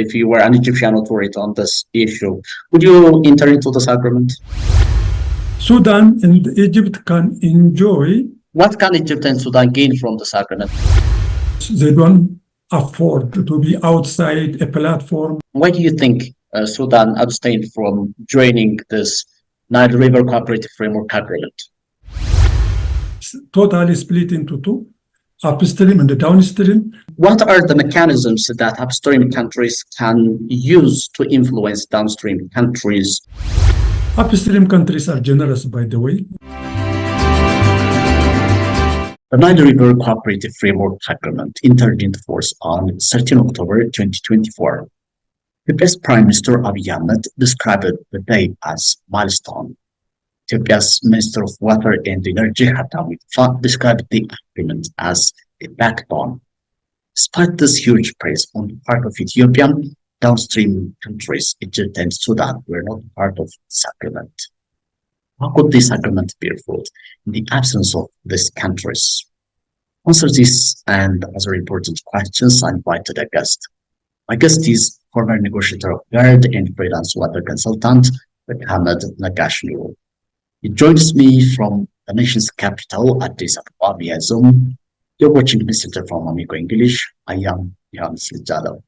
if you were an Egyptian authority on this issue, would you enter into this agreement? Sudan and Egypt can enjoy. What can Egypt and Sudan gain from this agreement? They don't afford to be outside a platform. Why do you think Sudan abstained from joining this Nile River Cooperative Framework Agreement? It's totally split into two, upstream and the downstream. What are the mechanisms that upstream countries can use to influence downstream countries? Upstream countries are generous, by the way. The Nile River Cooperative Framework Agreement entered into force on 13 October 2024. Ethiopia's Prime Minister Abiy Ahmed described the day as milestone. Ethiopia's Minister of Water and Energy, Hatamu described the agreement as a backbone. Despite this huge praise on the part of Ethiopian downstream countries, Egypt and Sudan were not part of this agreement. How could this agreement bear fruit in the absence of these countries? To answer this and other important questions, I invited a guest. My guest is former negotiator of GARD and freelance water consultant, Ahmed Nagashnu. He joins me from the nation's capital, Addis Ababa, via Zoom. You're watching Messenger from Amigo English. I am Johannes Lijalo.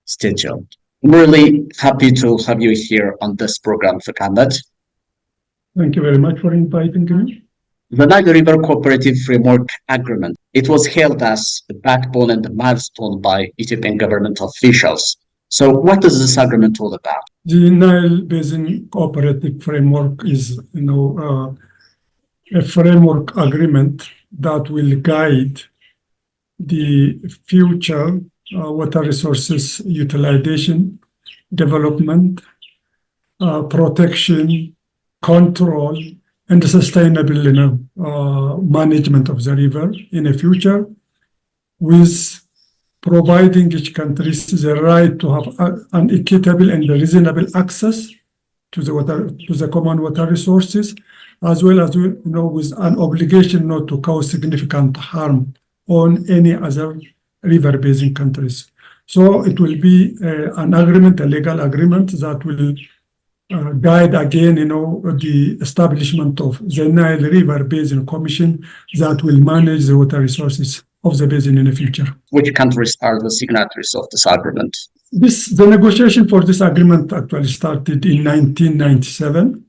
Stay tuned. I'm really happy to have you here on this program, Ahmed. Thank you very much for inviting me. The Nile River Cooperative Framework Agreement. It was hailed as the backbone and the milestone by Ethiopian government officials. So what is this agreement all about? The Nile Basin Cooperative Framework is, a framework agreement that will guide the future water resources utilization, development, protection, control, and sustainable management of the river in the future, with providing each country the right to have an equitable and reasonable access to the water, to the common water resources, as well as with an obligation not to cause significant harm on any other river basin countries. So it will be an agreement, a legal agreement that will guide again, the establishment of the Nile River Basin Commission that will manage the water resources of the basin in the future. Which countries are the signatories of this agreement? The negotiation for this agreement actually started in 1997,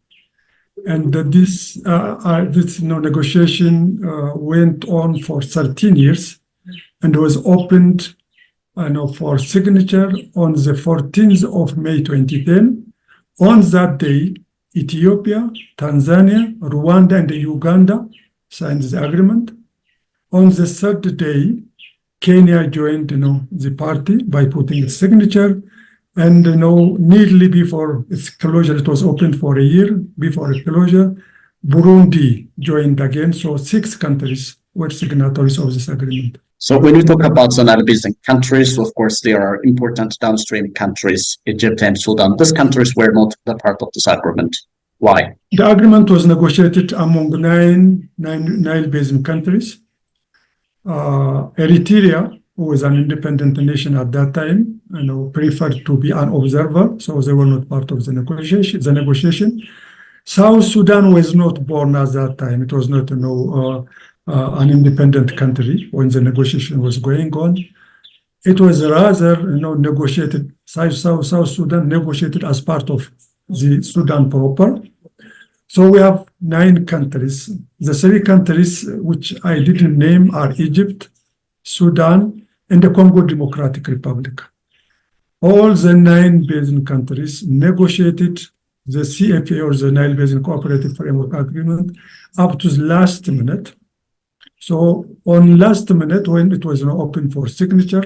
and this negotiation went on for 13 years and was opened for signature on the 14th of May 2010. On that day, Ethiopia, Tanzania, Rwanda, and Uganda signed the agreement. On the third day, Kenya joined the party by putting its signature, and nearly before its closure, it was opened for a year before its closure, Burundi joined again. So 6 countries were signatories of this agreement. So when we talk about the Nile Basin countries, of course, there are important downstream countries, Egypt and Sudan. These countries were not the part of this agreement. Why? The agreement was negotiated among nine Nile Basin countries. Eritrea, who was an independent nation at that time, preferred to be an observer, so they were not part of the negotiation. South Sudan was not born at that time. It was not an independent country when the negotiation was going on. It was rather negotiated. South Sudan negotiated as part of the Sudan proper. So we have 9 countries. The 3 countries which I didn't name are Egypt, Sudan, and the Congo Democratic Republic. All the 9 basin countries negotiated the CFA, or the Nile Basin Cooperative Framework Agreement, up to the last minute. So on last minute, when it was open for signature,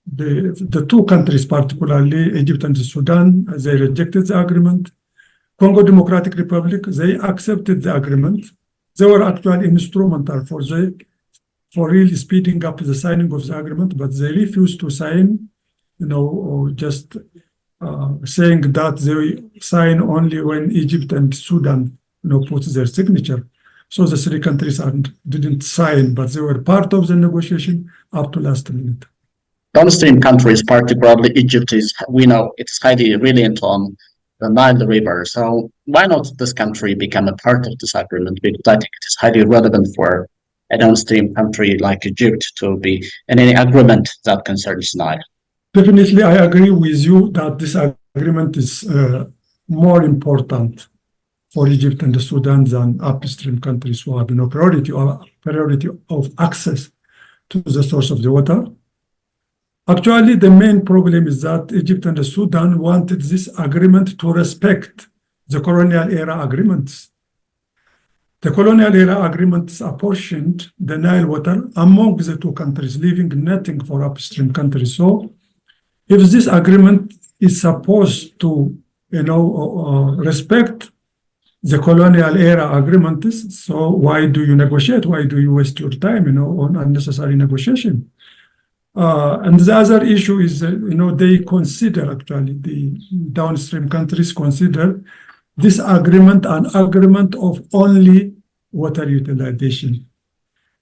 the 2 countries, particularly Egypt and Sudan, they rejected the agreement. Congo Democratic Republic, they accepted the agreement. They were actually instrumental for really speeding up the signing of the agreement, but they refused to sign, or just saying that they sign only when Egypt and Sudan, put their signature. So the 3 countries didn't sign, but they were part of the negotiation up to last minute. Downstream countries, particularly Egypt, we know it's highly reliant on the Nile River. So why not this country become a part of this agreement? Because I think it is highly relevant for a downstream country like Egypt to be in any agreement that concerns Nile. Definitely, I agree with you that this agreement is more important for Egypt and Sudan than upstream countries who have no priority of access to the source of the water. Actually, the main problem is that Egypt and Sudan wanted this agreement to respect the colonial era agreements. The colonial era agreements apportioned the Nile water among the two countries, leaving nothing for upstream countries. So, if this agreement is supposed to, respect the colonial era agreements, so why do you negotiate? Why do you waste your time, on unnecessary negotiation? And the other issue is, they consider, actually, the downstream countries consider this agreement an agreement of only water utilization.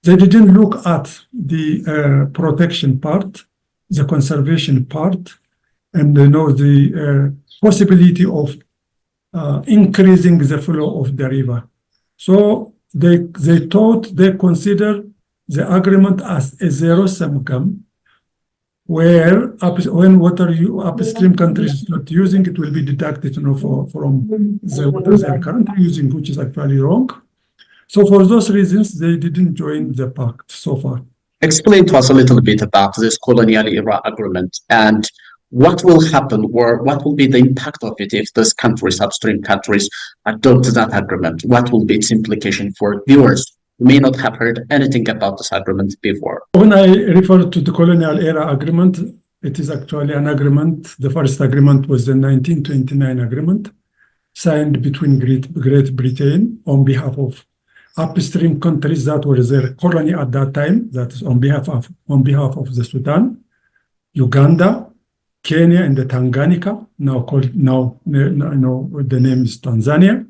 They didn't look at the protection part, the conservation part, and the possibility of increasing the flow of the river. So they consider the agreement as a zero-sum game, where when upstream countries not using, it will be deducted from the water they are currently using, which is actually wrong. So for those reasons, they didn't join the pact so far. Explain to us a little bit about this colonial era agreement and what will happen or what will be the impact of it if these countries, upstream countries, adopt that agreement? What will be its implication for viewers who may not have heard anything about this agreement before? When I refer to the colonial era agreement, it is actually an agreement. The first agreement was the 1929 agreement signed between Great Britain on behalf of upstream countries that were their colony at that time, that is on behalf of the Sudan, Uganda, Kenya, and the Tanganyika, now the name is Tanzania,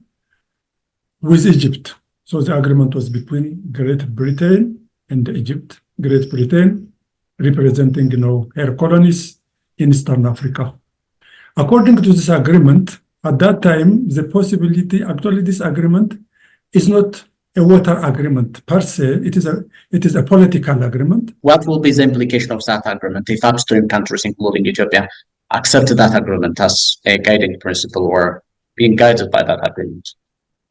with Egypt. So the agreement was between Great Britain and Egypt. Great Britain representing, her colonies in Eastern Africa. According to this agreement, at that time, the possibility, actually this agreement is not a water agreement per se, it is a political agreement. What will be the implication of that agreement if upstream countries, including Ethiopia, accept that agreement as a guiding principle or being guided by that agreement?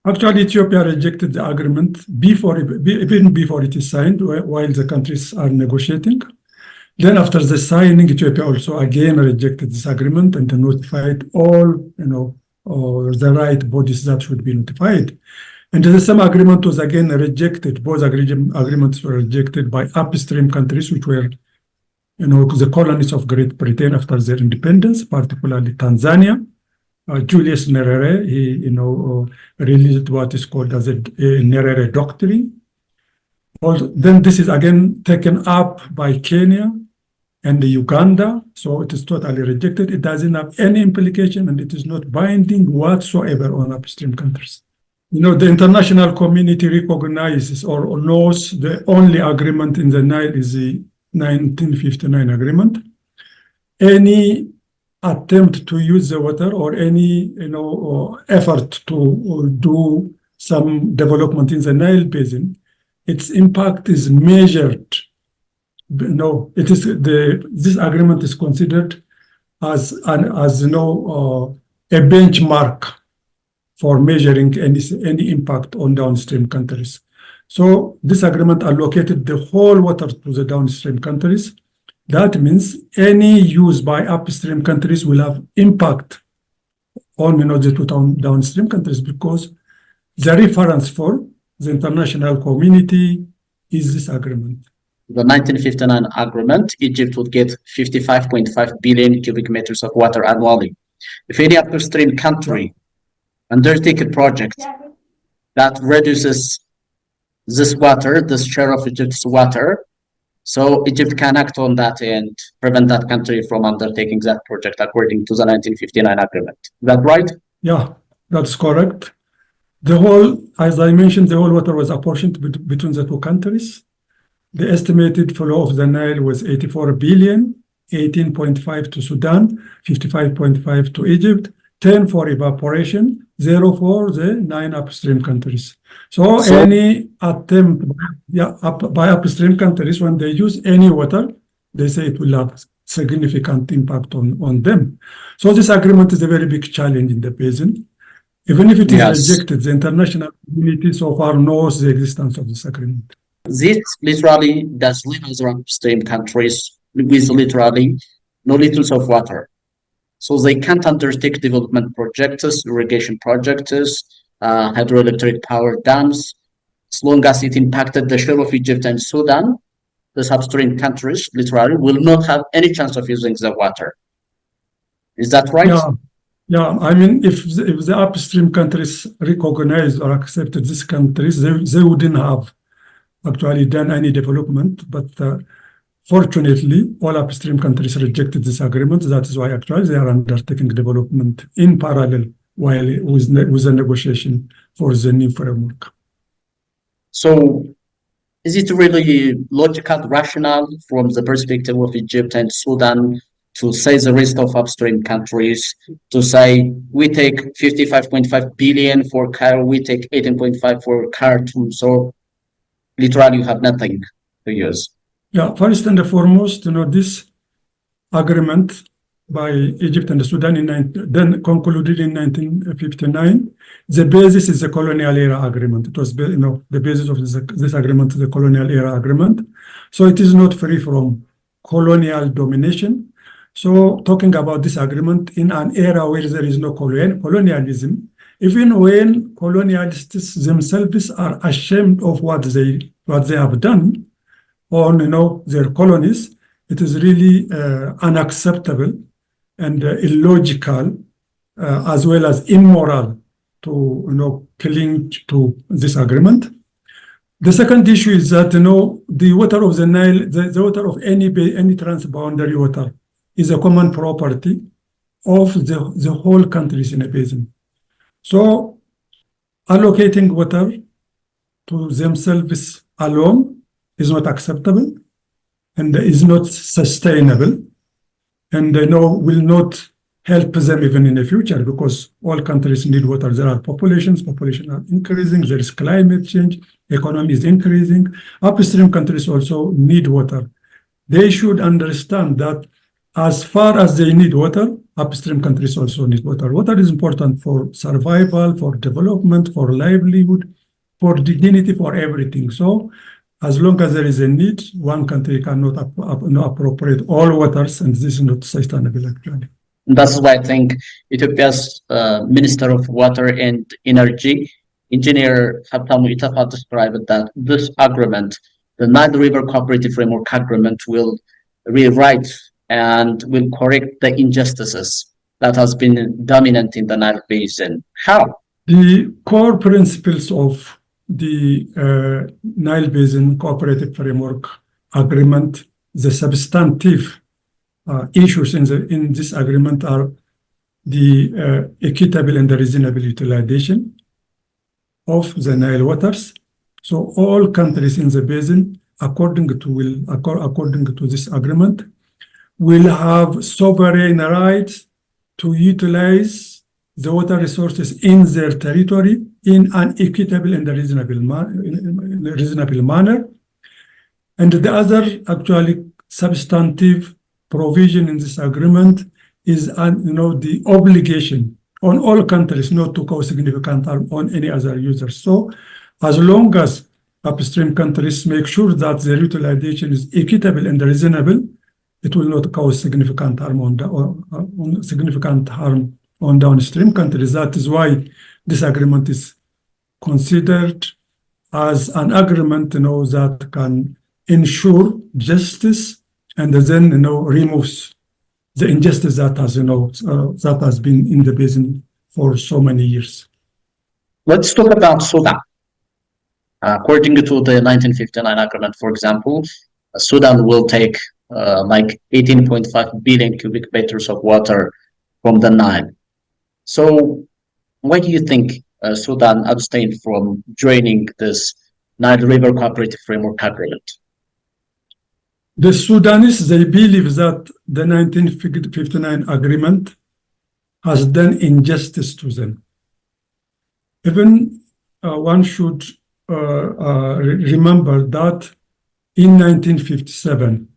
Actually, Ethiopia rejected the agreement even before it is signed, while the countries are negotiating. Then after the signing, Ethiopia also again rejected this agreement and notified all, the right bodies that should be notified. And the same agreement was again rejected. Both agreements were rejected by upstream countries, which were, the colonies of Great Britain after their independence, particularly Tanzania. Julius Nyerere, he, released what is called as a Nyerere Doctrine. Then this is again taken up by Kenya and Uganda, so it is totally rejected. It doesn't have any implication, and it is not binding whatsoever on upstream countries. The international community recognizes or knows the only agreement in the Nile is the 1959 agreement. Any attempt to use the water or any effort to do some development in the Nile basin, its impact is measured. This agreement is considered as a benchmark for measuring any impact on downstream countries. So this agreement allocated the whole water to the downstream countries. That means any use by upstream countries will have impact on the two downstream countries, because the reference for the international community is this agreement. The 1959 agreement, Egypt would get 55.5 billion cubic meters of water annually. If any upstream country undertake a project that reduces this share of Egypt's water, so Egypt can act on that and prevent that country from undertaking that project according to the 1959 agreement. Is that right? Yeah, that's correct. As I mentioned, the whole water was apportioned between the two countries. The estimated flow of the Nile was 84 billion 18.5 to Sudan, 55.5 to Egypt, 10 for evaporation, 0 for the 9 upstream countries. So any attempt by upstream countries, when they use any water, they say it will have significant impact on them. So this agreement is a very big challenge in the basin. Even if it is rejected, the international community so far knows the existence of this agreement. This literally does leave us upstream countries with literally no liters of water. So they can't undertake development projects, irrigation projects, hydroelectric power dams, as long as it impacted the share of Egypt and Sudan. The upstream countries literally will not have any chance of using the water. Is that right? Yeah. I mean, if the upstream countries recognized or accepted these countries, they wouldn't have actually done any development. But fortunately, all upstream countries rejected this agreement. That is why actually they are undertaking development in parallel while with the negotiation for the new framework. So is it really logical, rational from the perspective of Egypt and Sudan to say the rest of upstream countries to say we take 55.5 billion for Cairo, we take 18.5 for Khartoum, so literally you have nothing to use? Yeah, first and foremost, this agreement by Egypt and Sudan then concluded in 1959. The basis is the colonial era agreement. It was, the basis of this agreement is the colonial era agreement. So it is not free from colonial domination. So talking about this agreement in an era where there is no colonialism, even when colonialists themselves are ashamed of what they have done on their colonies, it is really unacceptable and illogical as well as immoral to cling to this agreement. The second issue is that the water of the Nile, the water of any transboundary water is a common property of the whole countries in a basin. So allocating water to themselves alone is not acceptable and is not sustainable, and will not help them even in the future, because all countries need water. There are populations are increasing, there is climate change, economy is increasing. Upstream countries also need water. They should understand that as far as they need water, upstream countries also need water. Water is important for survival, for development, for livelihood, for dignity, for everything. So as long as there is a need, one country cannot appropriate all waters, and this is not sustainable actually. That's why I think Ethiopia's Minister of Water and Energy, Engineer Habtamu Itafa, described that this agreement, the Nile River Cooperative Framework Agreement, will rewrite and will correct the injustices that has been dominant in the Nile Basin. How? The core principles of the Nile Basin Cooperative Framework Agreement, the substantive issues in this agreement are the equitable and the reasonable utilization of the Nile waters. So all countries in the basin, according to this agreement, will have sovereign rights to utilize the water resources in their territory in an equitable and reasonable manner. And the other actually substantive provision in this agreement is the obligation on all countries not to cause significant harm on any other users. So as long as upstream countries make sure that their utilization is equitable and reasonable, it will not cause significant harm on downstream countries. That is why this agreement is considered as an agreement that can ensure justice and then removes the injustice that has been in the basin for so many years. Let's talk about Sudan. According to the 1959 agreement, for example, Sudan will take like 18.5 billion cubic meters of water from the Nile. So why do you think Sudan abstained from joining this Nile River Cooperative Framework Agreement? The Sudanese, they believe that the 1959 agreement has done injustice to them. Even one should remember that in 1957,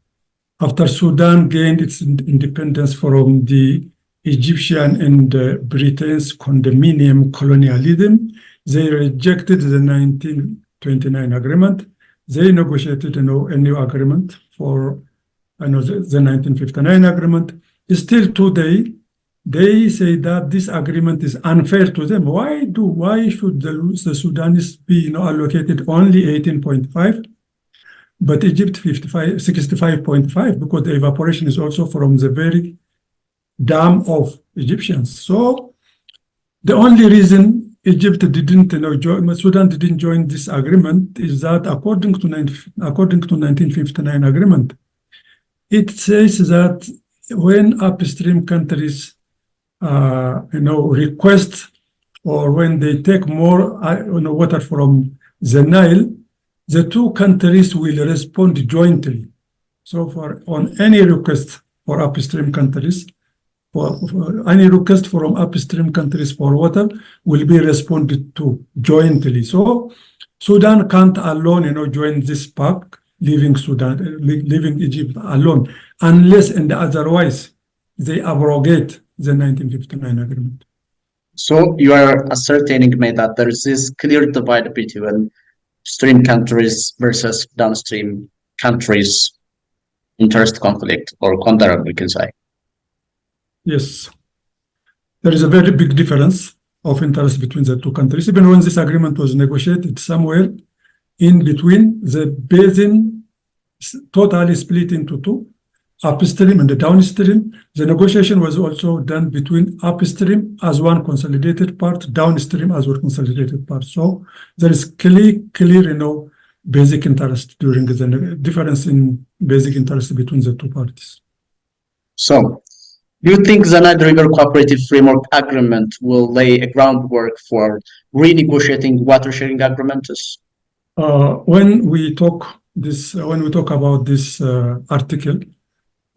after Sudan gained its independence from the Egyptian and Britain's condominium colonialism, they rejected the 1929 agreement. They negotiated a new agreement for the 1959 agreement. Still today, they say that this agreement is unfair to them. Why should the Sudanese be allocated only 18.5, but Egypt 65.5, because the evaporation is also from the very dam of Egyptians. So the only reason Egypt didn't, Sudan didn't join this agreement is that according to 1959 agreement, it says that when upstream countries request, or when they take more water from the Nile, the two countries will respond jointly. So on any request for upstream countries, any request from upstream countries for water will be responded to jointly. So Sudan can't alone, join this pact, leaving Egypt alone, unless and otherwise they abrogate the 1959 agreement. So you are ascertaining me that there is this clear divide between upstream countries versus downstream countries interest conflict, or counter, we can say. Yes, there is a very big difference of interest between the two countries. Even when this agreement was negotiated, somewhere in between, the basin totally split into two, upstream and the downstream. The negotiation was also done between upstream as one consolidated part, downstream as one consolidated part. So there is clear, basic interest during the difference in basic interest between the two parties. So, do you think the Nile River Cooperative Framework Agreement will lay a groundwork for renegotiating water sharing agreements? When we talk about this article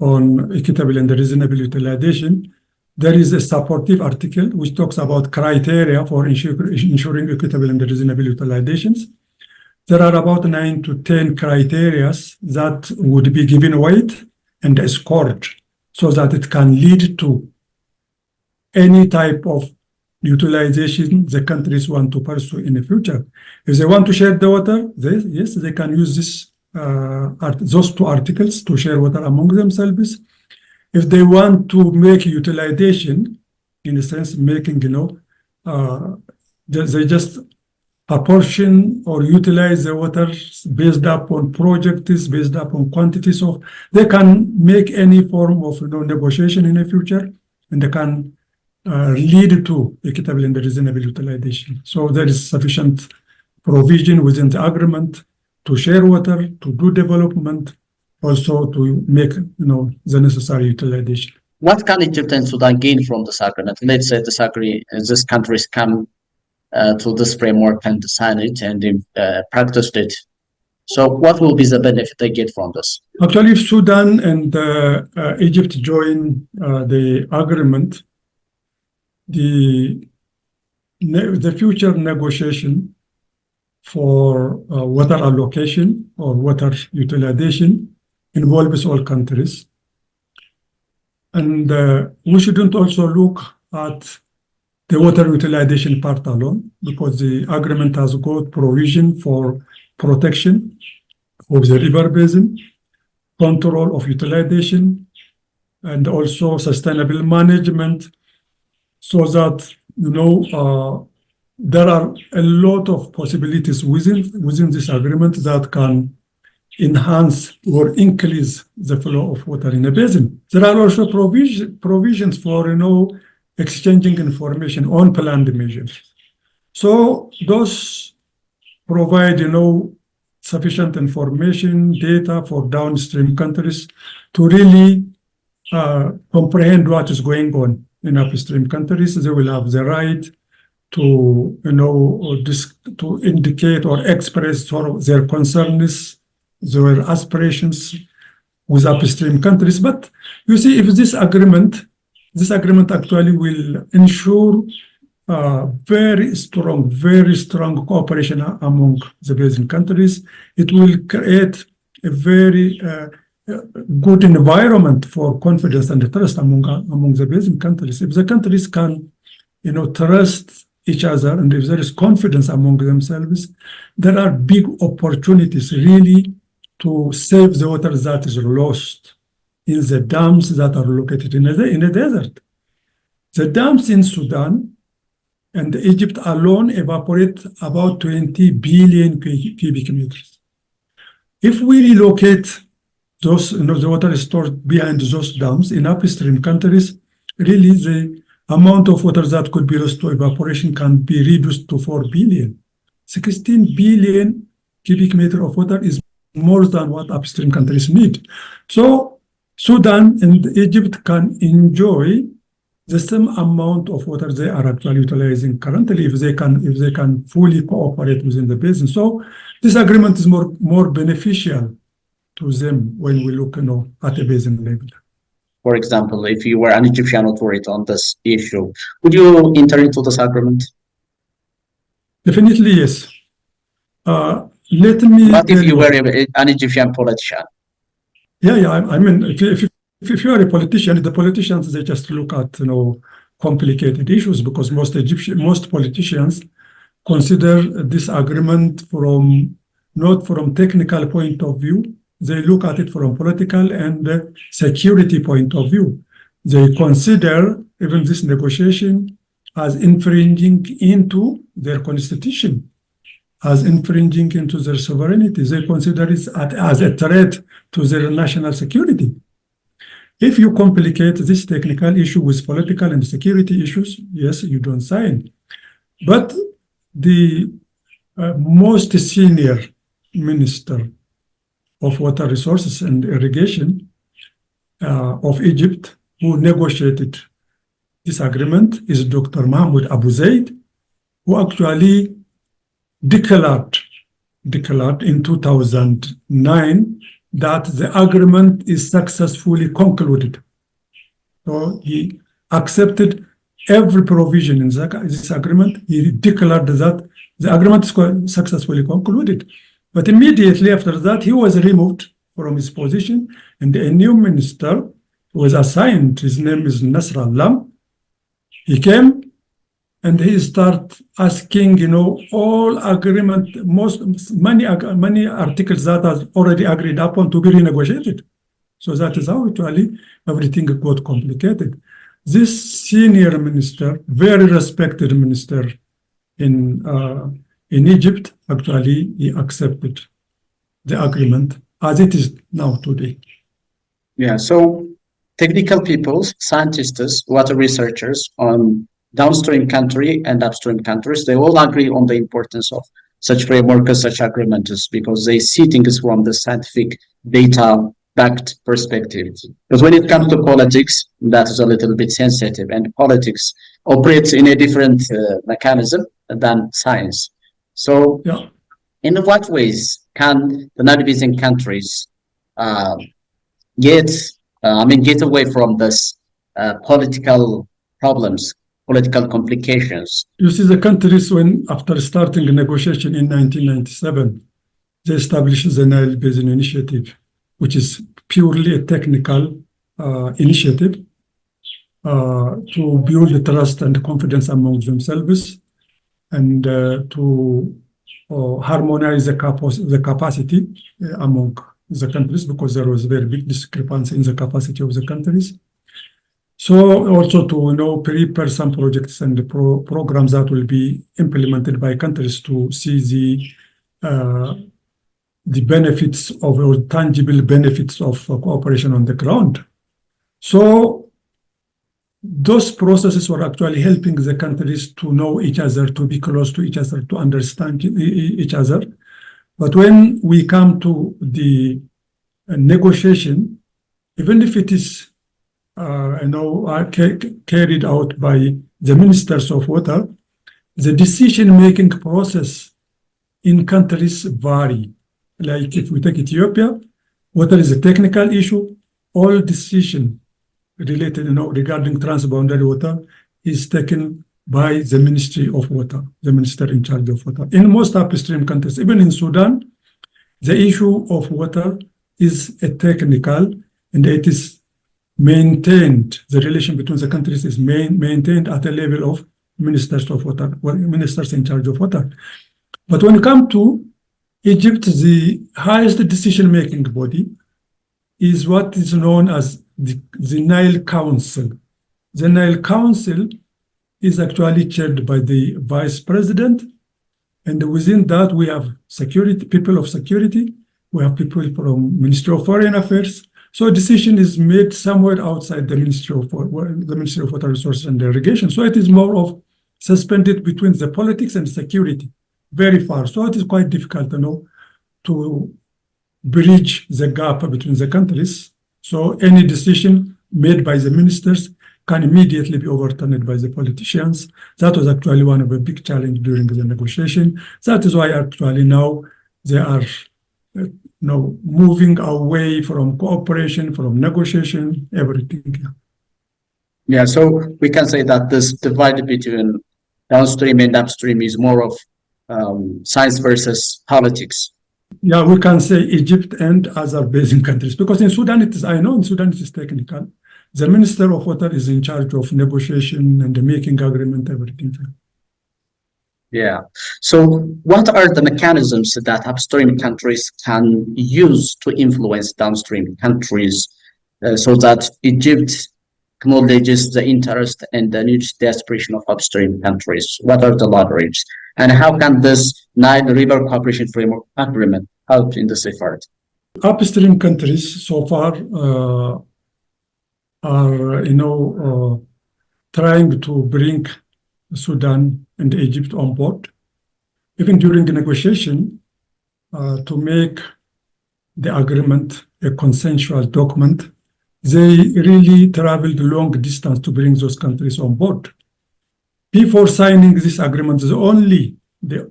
on equitable and reasonable utilization, there is a supportive article which talks about criteria for ensuring equitable and reasonable utilizations. There are about 9 to 10 criteria that would be given weight and scored, so that it can lead to any type of utilization the countries want to pursue in the future. If they want to share the water, yes, they can use those two articles to share water among themselves. If they want to make utilization, in a sense, making, they just apportion or utilize the water based upon projects, based upon quantities of, they can make any form of negotiation in the future, and they can lead to equitable and reasonable utilization. So there is sufficient provision within the agreement to share water, to do development, also to make the necessary utilization. What can Egypt and Sudan gain from this agreement? Let's say these countries come to this framework and sign it and practiced it. So what will be the benefit they get from this? Actually, if Sudan and Egypt join the agreement, the future negotiation for water allocation or water utilization involves all countries. And we shouldn't also look at the water utilization part alone, because the agreement has got provision for protection of the river basin, control of utilization, and also sustainable management, so that there are a lot of possibilities within this agreement that can enhance or increase the flow of water in a basin. There are also provisions for exchanging information on planned measures. So those provide sufficient information, data for downstream countries to really comprehend what is going on in upstream countries. They will have the right to to indicate or express sort of their concerns, their aspirations, with upstream countries. But you see, if this agreement actually will ensure very strong cooperation among the basin countries. It will create a very good environment for confidence and trust among the basin countries. If the countries can, trust each other, and if there is confidence among themselves, there are big opportunities really to save the water that is lost in the dams that are located in the desert. The dams in Sudan and Egypt alone evaporate about 20 billion cubic meters. If we relocate those, the water stored behind those dams in upstream countries, really the amount of water that could be lost to evaporation can be reduced to 4 billion. 16 billion cubic meter of water is more than what upstream countries need. So Sudan and Egypt can enjoy the same amount of water they are actually utilizing currently if they can fully cooperate within the basin. So this agreement is more beneficial to them when we look, at a basin level. For example, if you were an Egyptian authority on this issue, would you enter into this agreement? Definitely, yes. Let me. What if you were an Egyptian politician? Yeah. I mean, if you are a politician, the politicians, they just look at, complicated issues, because most politicians consider this agreement not from technical point of view. They look at it from political and security point of view. They consider even this negotiation as infringing into their constitution, as infringing into their sovereignty. They consider it as a threat to their national security. If you complicate this technical issue with political and security issues, yes, you don't sign. But the most senior minister of water resources and irrigation of Egypt, who negotiated this agreement, is Dr. Mahmoud Abu Zaid, who actually declared in 2009 that the agreement is successfully concluded. So he accepted every provision in this agreement. He declared that the agreement is successfully concluded. But immediately after that, he was removed from his position, and a new minister was assigned. His name is Nasrallah. He came and he started asking, all agreement, many articles that are already agreed upon to be renegotiated. So that is how actually everything got complicated. This senior minister, very respected minister in Egypt, actually, he accepted the agreement as it is now today. Yeah, so technical people, scientists, water researchers on downstream country and upstream countries, they all agree on the importance of such frameworks, such agreements, because they see things from the scientific data-backed perspective. Because when it comes to politics, that is a little bit sensitive, and politics operates in a different mechanism than science. So in what ways can the Nile Basin countries get away from this political problems, political complications? You see, the countries, after starting a negotiation in 1997, they established the Nile Basin Initiative, which is purely a technical initiative to build the trust and confidence among themselves, and to harmonize the capacity among the countries, because there was very big discrepancy in the capacity of the countries. So also to prepare some projects and programs that will be implemented by countries to see the benefits of, or tangible benefits of cooperation on the ground. So those processes were actually helping the countries to know each other, to be close to each other, to understand each other. But when we come to the negotiation, even if it is carried out by the ministers of water, the decision-making process in countries vary. Like if we take Ethiopia, Water is a technical issue. All decision related, regarding transboundary water is taken by the Ministry of Water, the minister in charge of water. In most upstream countries, even in Sudan, the issue of water is a technical, and it is maintained. The relation between the countries is maintained at a level of ministers of water, ministers in charge of water. But when it comes to Egypt, the highest decision-making body is what is known as the NILE Council. The NILE Council is actually chaired by the vice president, and within that we have security, people of security, we have people from Ministry of Foreign Affairs. So a decision is made somewhere outside the Ministry of Water Resources and Irrigation. So it is more of suspended between the politics and security, very far. So it is quite difficult, to bridge the gap between the countries. So any decision made by the ministers can immediately be overturned by the politicians. That was actually one of the big challenges during the negotiation. That is why actually now they are moving away from cooperation, from negotiation, everything. Yeah, so we can say that this divide between downstream and upstream is more of science versus politics. Yeah, we can say Egypt and other basin countries, because in Sudan I know in Sudan it is technical. The Minister of Water is in charge of negotiation and making agreement, everything. Yeah. So what are the mechanisms that upstream countries can use to influence downstream countries so that Egypt acknowledges the interest and the aspiration of upstream countries? What are the leverages? And how can this Nile River Cooperation Framework Agreement help in this effort? Upstream countries so far are, trying to bring Sudan and Egypt on board, even during the negotiation, to make the agreement a consensual document. They really traveled long distance to bring those countries on board. Before signing this agreement, the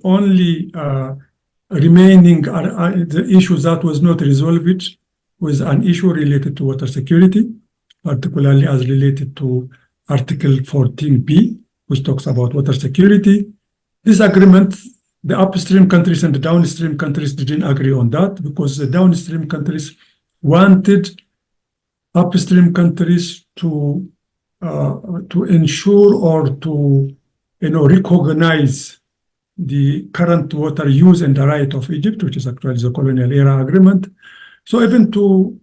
only remaining the issue that was not resolved was an issue related to water security, particularly as related to Article 14B, which talks about water security. This agreement, the upstream countries and the downstream countries didn't agree on that, because the downstream countries wanted upstream countries to ensure or to recognize the current water use and the right of Egypt, which is actually the colonial era agreement. So even to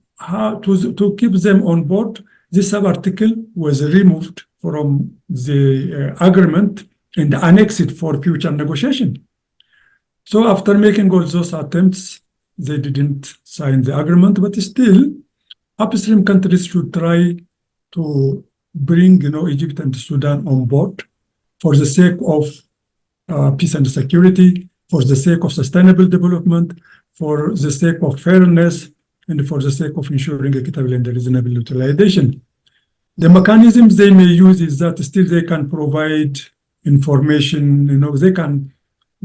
keep them on board, this sub-article was removed from the agreement and annexed for future negotiation. So after making all those attempts, they didn't sign the agreement, but still, upstream countries should try to bring, Egypt and Sudan on board for the sake of peace and security, for the sake of sustainable development, for the sake of fairness, and for the sake of ensuring equitable and reasonable utilization. The mechanisms they may use is that still they can provide information, they can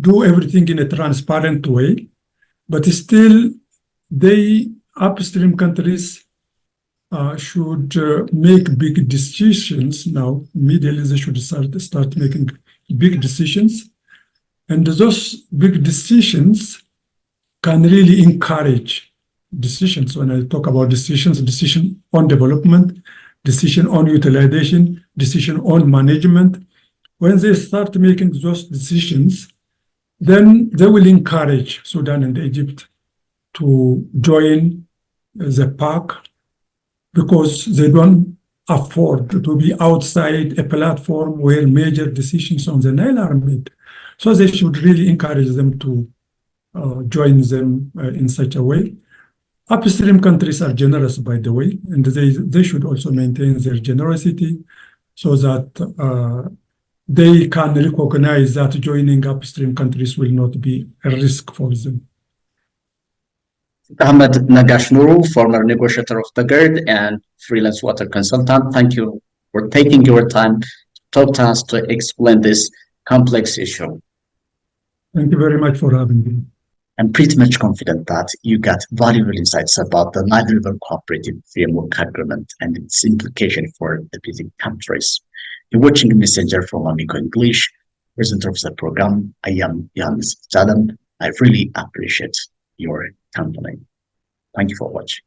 do everything in a transparent way, but still upstream countries should make big decisions now. Immediately they should start making big decisions. And those big decisions can really encourage decisions. When I talk about decision on development, decision on utilization, decision on management. When they start making those decisions, then they will encourage Sudan and Egypt to join the pact, because they don't afford to be outside a platform where major decisions on the Nile are made. So they should really encourage them to join them in such a way. Upstream countries are generous, by the way, and they should also maintain their generosity so that they can recognize that joining upstream countries will not be a risk for them. Ahmed Nagash Nuru, former negotiator of the GERD and freelance water consultant, thank you for taking your time to talk to us to explain this complex issue. Thank you very much for having me. I'm pretty much confident that you got valuable insights about the Nile River Cooperative Framework Agreement and its implication for the visiting countries. You're watching Messenger from Amigo English, presenter of the program. I am Yanis Zadan. I really appreciate your company. Thank you for watching.